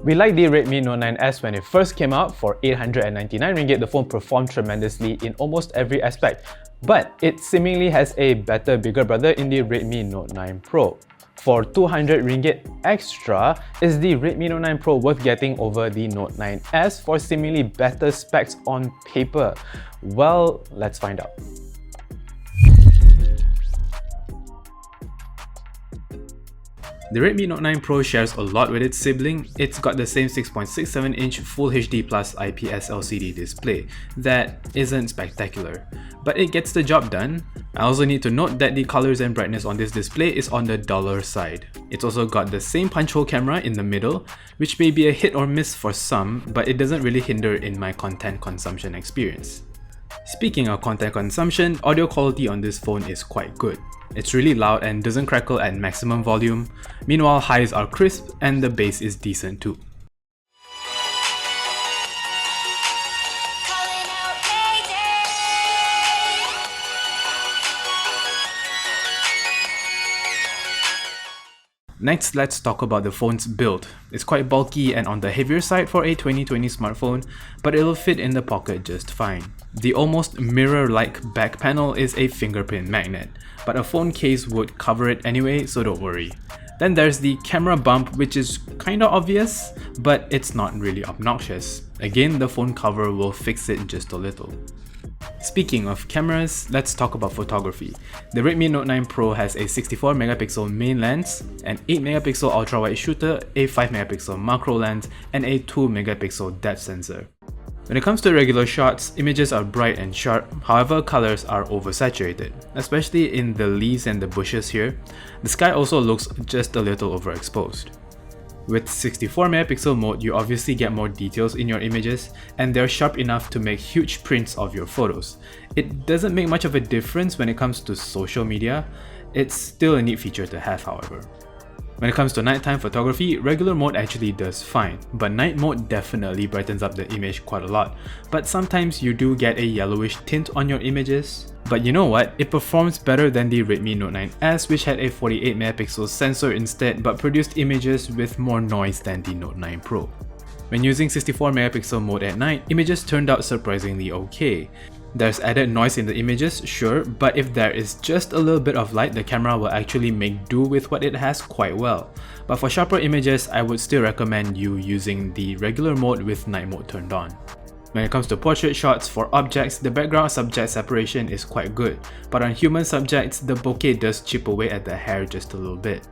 We liked the Redmi Note 9S when it first came out. For 899 ringgit, the phone performed tremendously in almost every aspect, but it seemingly has a better bigger brother in the Redmi Note 9 Pro. For 200 ringgit extra, is the Redmi Note 9 Pro worth getting over the Note 9S for seemingly better specs on paper? Well, let's find out. The Redmi Note 9 Pro shares a lot with its sibling. It's got the same 6.67-inch Full HD Plus IPS LCD display that isn't spectacular, but it gets the job done. I also need to note that the colors and brightness on this display is on the duller side. It's also got the same punch hole camera in the middle, which may be a hit or miss for some, but it doesn't really hinder in my content consumption experience. Speaking of content consumption, audio quality on this phone is quite good. It's really loud and doesn't crackle at maximum volume. Meanwhile, highs are crisp and the bass is decent too. Next, let's talk about the phone's build. It's quite bulky and on the heavier side for a 2020 smartphone, but it'll fit in the pocket just fine. The almost mirror-like back panel is a fingerprint magnet, but a phone case would cover it anyway, so don't worry. Then there's the camera bump, which is kinda obvious, but it's not really obnoxious. Again, the phone cover will fix it just a little. Speaking of cameras, let's talk about photography. The Redmi Note 9 Pro has a 64 megapixel main lens, an 8 megapixel ultra-wide shooter, a 5 megapixel macro lens, and a 2 megapixel depth sensor. When it comes to regular shots, images are bright and sharp, however colors are oversaturated, especially in the leaves and the bushes here. The sky also looks just a little overexposed. With 64 megapixel mode, you obviously get more details in your images, and they're sharp enough to make huge prints of your photos. It doesn't make much of a difference when it comes to social media. It's still a neat feature to have, however. When it comes to nighttime photography, regular mode actually does fine, but night mode definitely brightens up the image quite a lot. But sometimes you do get a yellowish tint on your images. But you know what? It performs better than the Redmi Note 9S, which had a 48 megapixel sensor instead but produced images with more noise than the Note 9 Pro. When using 64 megapixel mode at night, images turned out surprisingly okay. There's added noise in the images, sure, but if there is just a little bit of light, the camera will actually make do with what it has quite well. But for sharper images, I would still recommend you using the regular mode with night mode turned on. When it comes to portrait shots for objects, the background subject separation is quite good, but on human subjects, the bokeh does chip away at the hair just a little bit.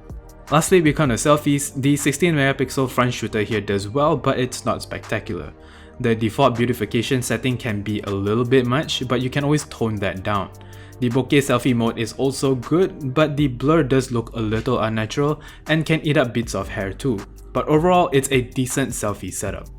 Lastly, we come to selfies. The 16 megapixel front shooter here does well, but it's not spectacular. The default beautification setting can be a little bit much, but you can always tone that down. The bokeh selfie mode is also good, but the blur does look a little unnatural and can eat up bits of hair too. But overall, it's a decent selfie setup.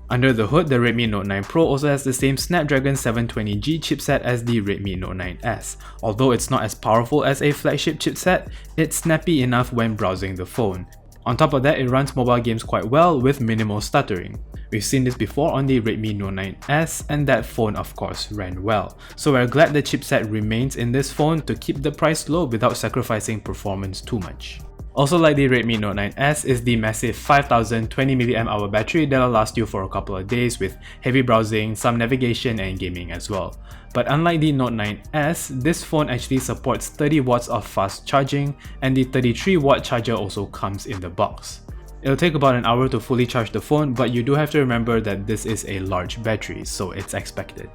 Under the hood, the Redmi Note 9 Pro also has the same Snapdragon 720G chipset as the Redmi Note 9S. Although it's not as powerful as a flagship chipset, it's snappy enough when browsing the phone. On top of that, it runs mobile games quite well with minimal stuttering. We've seen this before on the Redmi Note 9S, and that phone of course ran well. So we're glad the chipset remains in this phone to keep the price low without sacrificing performance too much. Also, like the Redmi Note 9S, is the massive 5020 mAh battery that'll last you for a couple of days with heavy browsing, some navigation and gaming as well. But unlike the Note 9S, this phone actually supports 30 watts of fast charging, and the 33 watt charger also comes in the box. It'll take about an hour to fully charge the phone, but you do have to remember that this is a large battery, so it's expected.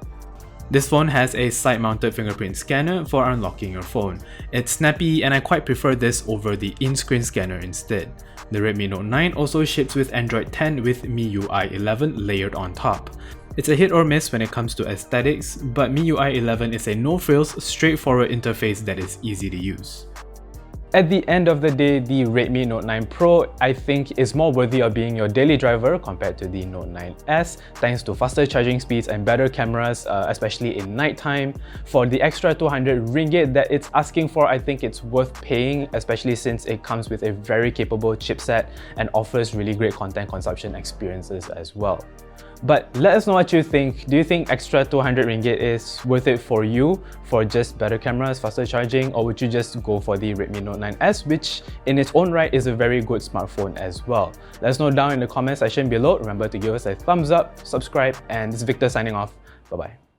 This phone has a side-mounted fingerprint scanner for unlocking your phone. It's snappy and I quite prefer this over the in-screen scanner instead. The Redmi Note 9 also ships with Android 10 with MIUI 11 layered on top. It's a hit or miss when it comes to aesthetics, but MIUI 11 is a no-frills, straightforward interface that is easy to use. At the end of the day, the Redmi Note 9 Pro, I think, is more worthy of being your daily driver compared to the Note 9S, thanks to faster charging speeds and better cameras, especially in nighttime. For the extra 200 ringgit that it's asking for, I think it's worth paying, especially since it comes with a very capable chipset and offers really great content consumption experiences as well. But let us know what you think. Do you think extra 200 ringgit is worth it for you for just better cameras, faster charging, or would you just go for the Redmi Note 9S, which in its own right is a very good smartphone as well? Let us know down in the comment section below. Remember to give us a thumbs up, subscribe, and this is Victor signing off. Bye-bye.